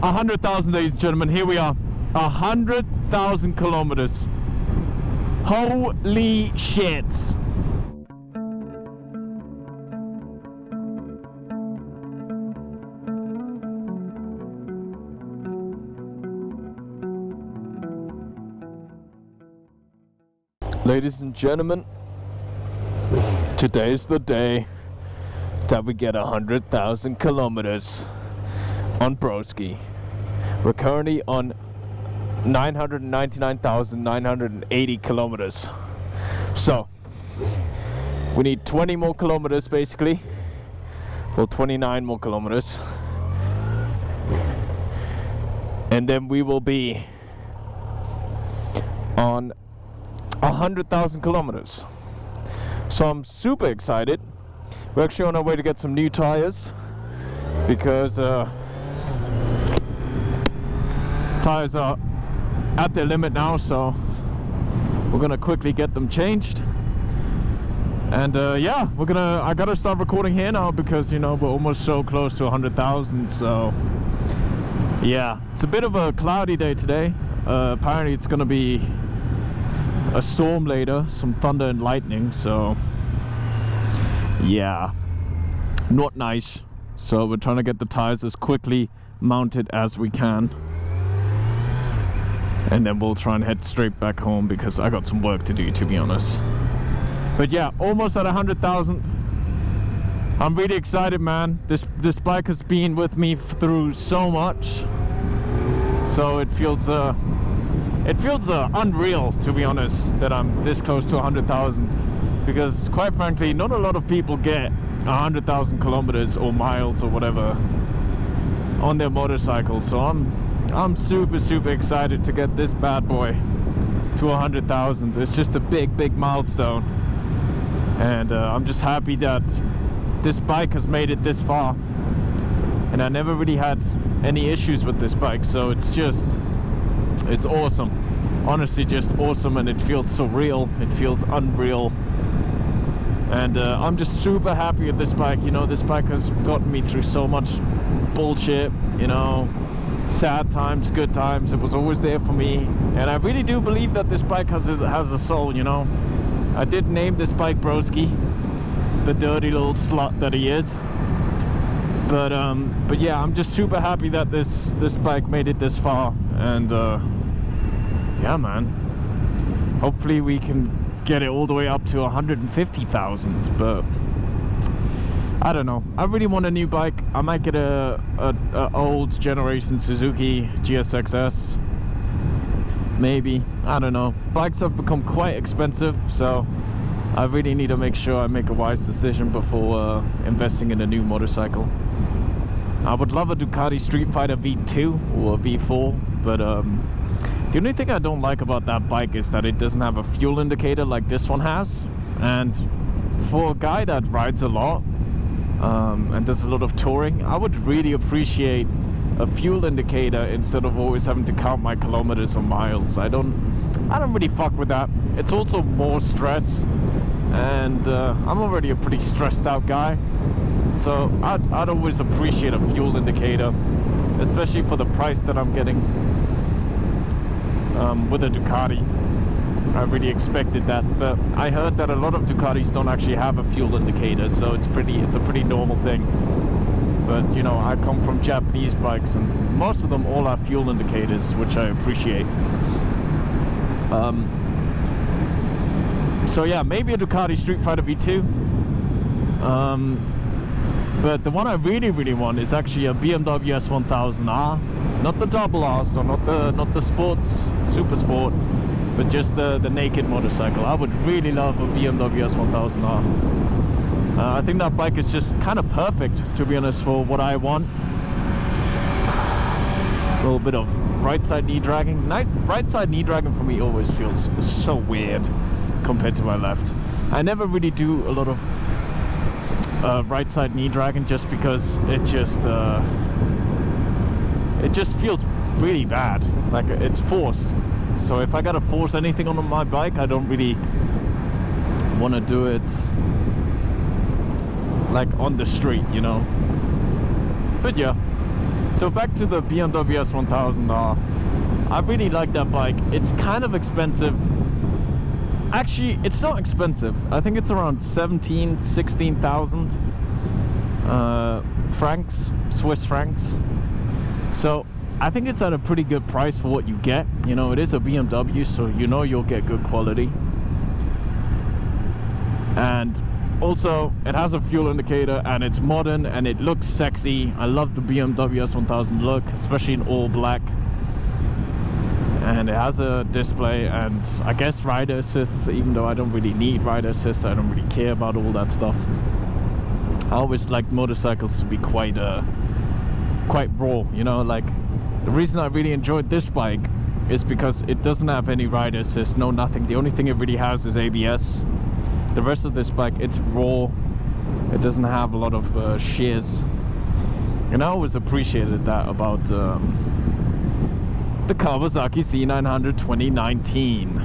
100,000, ladies and gentlemen. Here we are. 100,000 kilometers. Holy shit. Ladies and gentlemen, today's the day that we get 100,000 kilometers on Broski. We're currently on 999,980 kilometers. So we need 20 more kilometers basically. Well, 29 more kilometers. And then we will be on 100,000 kilometers. So I'm super excited. We're actually on our way to get some new tires because tires are at their limit now, so we're gonna quickly get them changed. And yeah, I gotta start recording here now because, you know, we're almost so close to 100,000. So yeah, it's a bit of a cloudy day today. Apparently it's gonna be a storm later, some thunder and lightning, so yeah, not nice. So we're trying to get the tires as quickly mounted as we can, and then we'll try and head straight back home because I got some work to do, to be honest. But yeah, almost at 100,000. I'm really excited, man. This bike has been with me through so much, so it feels unreal, to be honest, that I'm this close to 100,000, because quite frankly not a lot of people get 100,000 kilometers or miles or whatever on their motorcycle. So I'm super excited to get this bad boy to 100,000. It's just a big milestone, and I'm just happy that this bike has made it this far, and I never really had any issues with this bike. So it's awesome, honestly, just awesome, and it feels so real. It feels unreal, and I'm just super happy with this bike. You know, this bike has gotten me through so much bullshit, you know, sad times, good times. It was always there for me, and I really do believe that this bike has a soul, you know. I did name this bike Broski, the dirty little slut that he is. But yeah, I'm just super happy that this bike made it this far, and yeah, man, hopefully we can get it all the way up to 150,000. But I don't know, I really want a new bike. I might get a old generation Suzuki GSX-S, maybe. I don't know, bikes have become quite expensive, so I really need to make sure I make a wise decision before investing in a new motorcycle. I would love a Ducati Street Fighter V2 or a V4, but the only thing I don't like about that bike is that it doesn't have a fuel indicator like this one has. And for a guy that rides a lot and does a lot of touring, I would really appreciate a fuel indicator instead of always having to count my kilometers or miles. I don't really fuck with that. It's also more stress, and I'm already a pretty stressed out guy, so I'd always appreciate a fuel indicator, especially for the price that I'm getting with a Ducati. I really expected that, but I heard that a lot of Ducatis don't actually have a fuel indicator, so it's a pretty normal thing. But you know, I come from Japanese bikes, and most of them all have fuel indicators, which I appreciate. So yeah, maybe a Ducati Street Fighter V2. But the one I really want is actually a BMW S1000R, not the double R, so not the sports super sport, but just the naked motorcycle. I would really love a BMW S1000R. I think that bike is just kind of perfect, to be honest, for what I want. A little bit of right side knee dragging. Right side knee dragging for me always feels so weird compared to my left. I never really do a lot of right side knee dragging, just because it just feels really bad, like it's forced. So if I gotta force anything on my bike, I don't really want to do it like on the street, you know. But yeah, So back to the BMW S1000R. I really like that bike. It's kind of expensive. Actually, it's not expensive. I think it's around 16,000 francs, Swiss francs. So I think it's at a pretty good price for what you get. You know, it is a BMW, so you know you'll get good quality. And also, it has a fuel indicator, and it's modern, and it looks sexy. I love the BMW S1000 look, especially in all black. And it has a display, and I guess rider assist, even though I don't really need rider assist. I don't really care about all that stuff. I always like motorcycles to be quite raw, you know. Like, the reason I really enjoyed this bike is because it doesn't have any rider assist, no nothing. The only thing it really has is ABS. The rest of this bike, it's raw. It doesn't have a lot of shears, and I always appreciated that about the Kawasaki Z900 2019.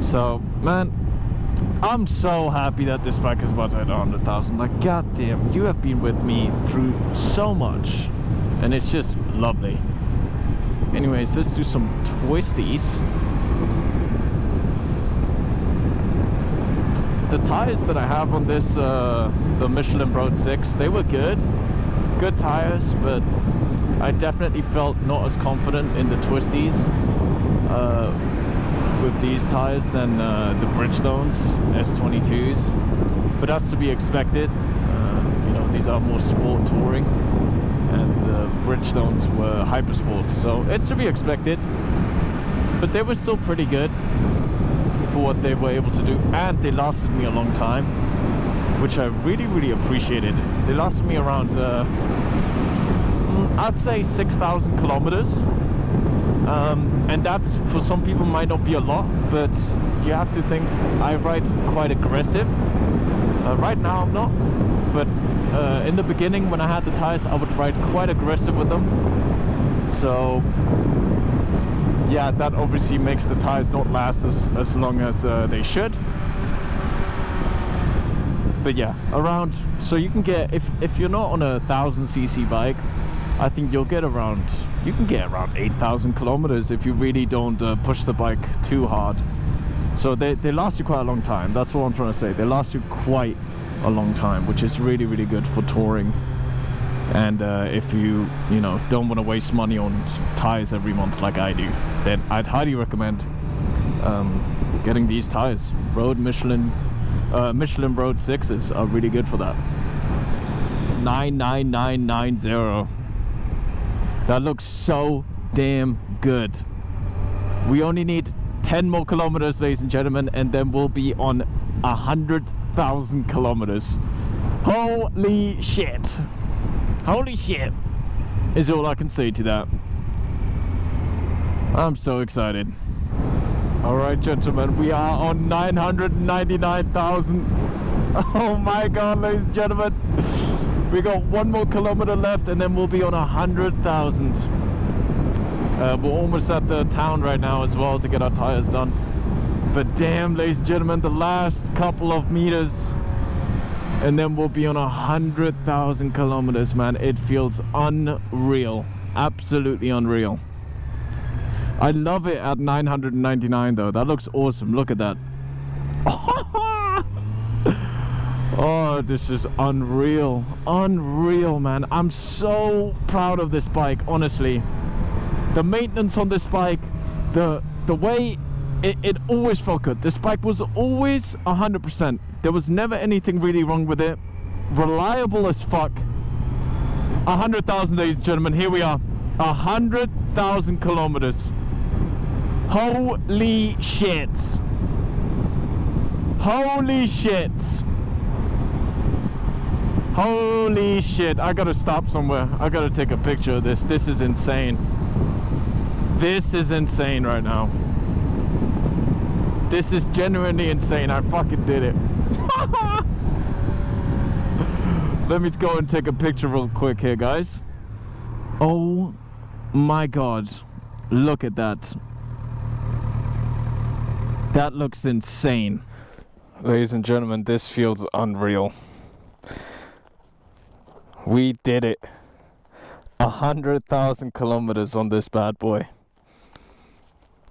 So, man, I'm so happy that this bike is about to hit 100,000. Like, goddamn, you have been with me through so much, and it's just lovely. Anyways, let's do some twisties. The tires that I have on this, the Michelin Road 6, they were good tires, but I definitely felt not as confident in the twisties with these tires than the Bridgestones S22s, but that's to be expected. You know, these are more sport touring, and the Bridgestones were hyper sports, so it's to be expected, but they were still pretty good for what they were able to do, and they lasted me a long time, which I really appreciated. They lasted me around I'd say 6,000 kilometers, and that's, for some people, might not be a lot, but you have to think I ride quite aggressive. Right now I'm not, but in the beginning, when I had the tires, I would ride quite aggressive with them. So yeah, that obviously makes the tires not last as long as they should. But yeah, around, so you can get, if you're not on a 1000cc bike, I think you can get around 8,000 kilometers if you really don't push the bike too hard. So they last you quite a long time. That's what I'm trying to say. They last you quite a long time, which is really good for touring. And if you know, don't want to waste money on tires every month like I do, then I'd highly recommend getting these tires. Michelin Road 6s are really good for that. It's 99990. That looks so damn good. We only need 10 more kilometers, ladies and gentlemen, and then we'll be on 100,000 kilometers. Holy shit. Holy shit is all I can say to that. I'm so excited. Alright, gentlemen, we are on 999,000. Oh my god, ladies and gentlemen. We got 1 more kilometer left, and then we'll be on 100,000. We're almost at the town right now as well to get our tires done. But damn, ladies and gentlemen, the last couple of meters, and then we'll be on 100,000 kilometers, man. It feels unreal. Absolutely unreal. I love it at 999 though. That looks awesome. Look at that. Oh, this is unreal. Unreal, man. I'm so proud of this bike, honestly. The maintenance on this bike, the way it always felt good. This bike was always 100%. There was never anything really wrong with it. Reliable as fuck. 100,000, ladies and gentlemen. Here we are. 100,000 kilometers. Holy shit. Holy shit. Holy shit. I gotta stop somewhere. I gotta take a picture of this. This is insane. This is insane right now. This is genuinely insane. I fucking did it. Let me go and take a picture real quick here, guys. Oh my god. Look at that. That looks insane. Ladies and gentlemen, this feels unreal. We did it. 100,000 kilometers on this bad boy.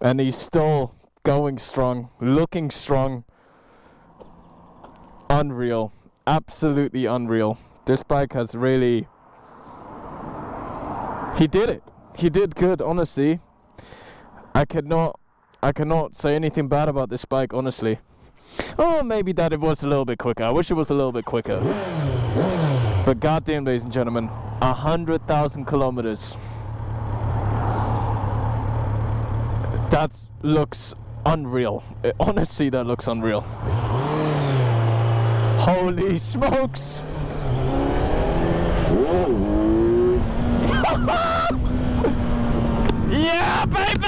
And he's still going strong, looking strong. Unreal. Absolutely unreal. This bike has really... He did it. He did good, honestly. I cannot say anything bad about this bike, honestly. Oh, maybe that it was a little bit quicker. I wish it was a little bit quicker. But goddamn, ladies and gentlemen, 100,000 kilometers. That looks unreal. Honestly, that looks unreal. Holy smokes! Yeah, baby!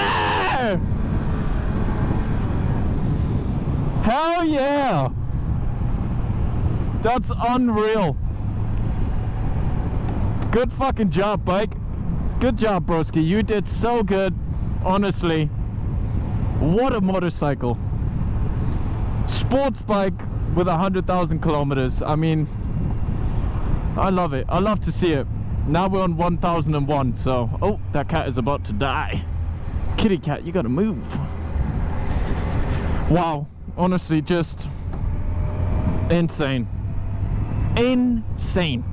Hell yeah! That's unreal. Good fucking job, bike. Good job, broski. You did so good. Honestly. What a motorcycle. Sports bike with 100,000 kilometers. I mean, I love it. I love to see it. Now we're on 1001, so... Oh, that cat is about to die. Kitty cat, you gotta move. Wow. Honestly, just... insane. Insane.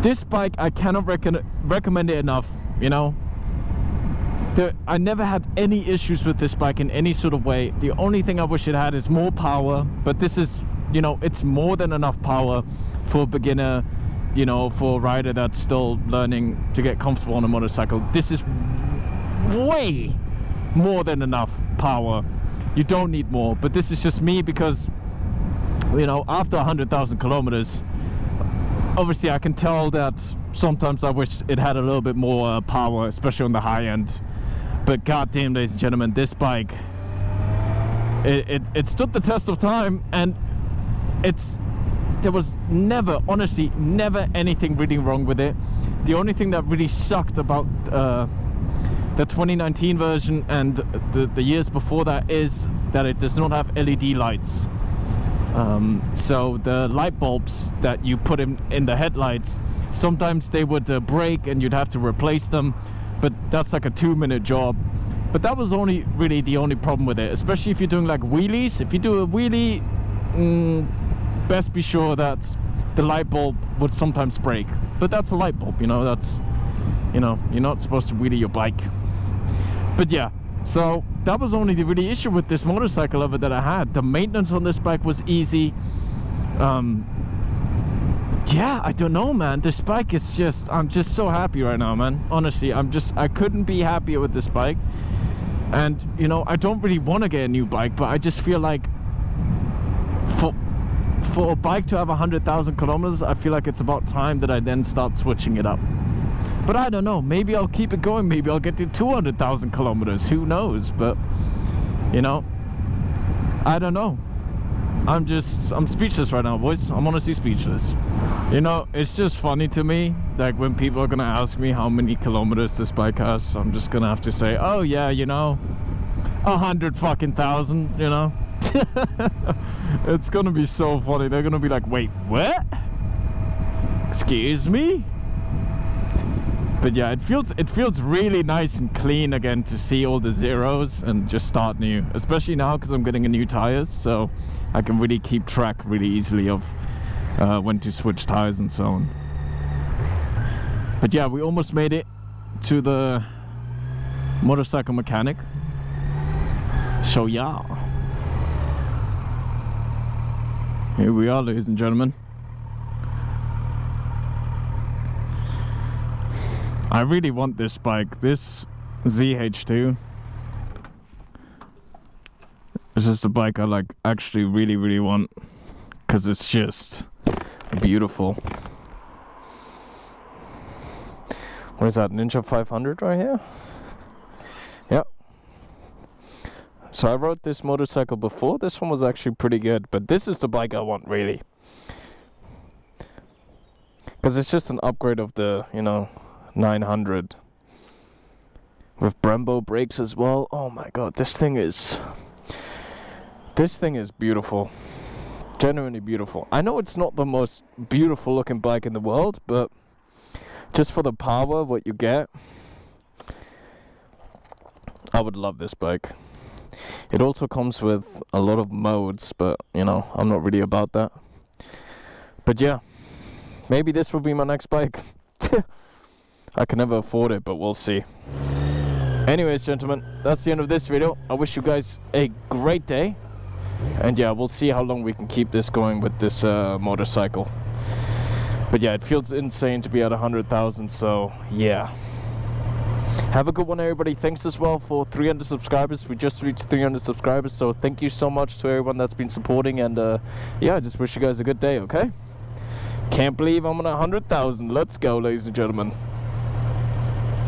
This bike, I cannot recommend it enough, you know. I never had any issues with this bike in any sort of way. The only thing I wish it had is more power, but this is, you know, it's more than enough power for a beginner, you know, for a rider that's still learning to get comfortable on a motorcycle. This is way more than enough power. You don't need more, but this is just me because, you know, after 100,000 kilometers, obviously I can tell that sometimes I wish it had a little bit more power, especially on the high end. But goddamn, ladies and gentlemen, this bike, it stood the test of time, and there was never, honestly, never anything really wrong with it. The only thing that really sucked about the 2019 version and the years before that is that it does not have LED lights. So the light bulbs that you put in the headlights, sometimes they would break and you'd have to replace them, but that's like a 2-minute job. But that was really the only problem with it, especially if you're doing like wheelies. If you do a wheelie, best be sure that the light bulb would sometimes break. But that's a light bulb, you know, that's, you know, you're not supposed to wheelie your bike. But yeah, so that was only the really issue with this motorcycle ever that I had. The maintenance on this bike was easy. Yeah, I don't know, man. This bike is just, I'm just so happy right now, man. Honestly, I couldn't be happier with this bike. And, you know, I don't really want to get a new bike, but I just feel like for a bike to have 100,000 kilometers, I feel like it's about time that I then start switching it up. But I don't know, maybe I'll keep it going, maybe I'll get to 200,000 kilometers, who knows? But, you know, I don't know. I'm speechless right now, boys. I'm honestly speechless. You know, it's just funny to me, like when people are gonna ask me how many kilometers this bike has, I'm just gonna have to say, oh yeah, you know, 100,000, you know. It's gonna be so funny. They're gonna be like, wait, what? Excuse me? But yeah, it feels really nice and clean again to see all the zeros and just start new, especially now because I'm getting a new tires, so I can really keep track really easily of when to switch tires and so on. But yeah, we almost made it to the motorcycle mechanic, so yeah, here we are, ladies and gentlemen. I really want this bike, this ZH2. This is the bike I like, actually really want, because it's just beautiful. What is that, Ninja 500 right here? Yep. So I rode this motorcycle before. This one was actually pretty good, but this is the bike I want, really. Because it's just an upgrade of the, you know, 900 with Brembo brakes as well. Oh my god, this thing is beautiful, genuinely beautiful. I know it's not the most beautiful looking bike in the world, but just for the power, what you get, I would love this bike. It also comes with a lot of modes, but you know, I'm not really about that. But yeah, maybe this will be my next bike. I can never afford it, but we'll see. Anyways, gentlemen, that's the end of this video. I wish you guys a great day, and yeah, we'll see how long we can keep this going with this motorcycle. But yeah, it feels insane to be at 100,000, so yeah. Have a good one, everybody. Thanks as well for 300 subscribers. We just reached 300 subscribers, so thank you so much to everyone that's been supporting, and yeah, I just wish you guys a good day, okay? Can't believe I'm on 100,000. Let's go, ladies and gentlemen.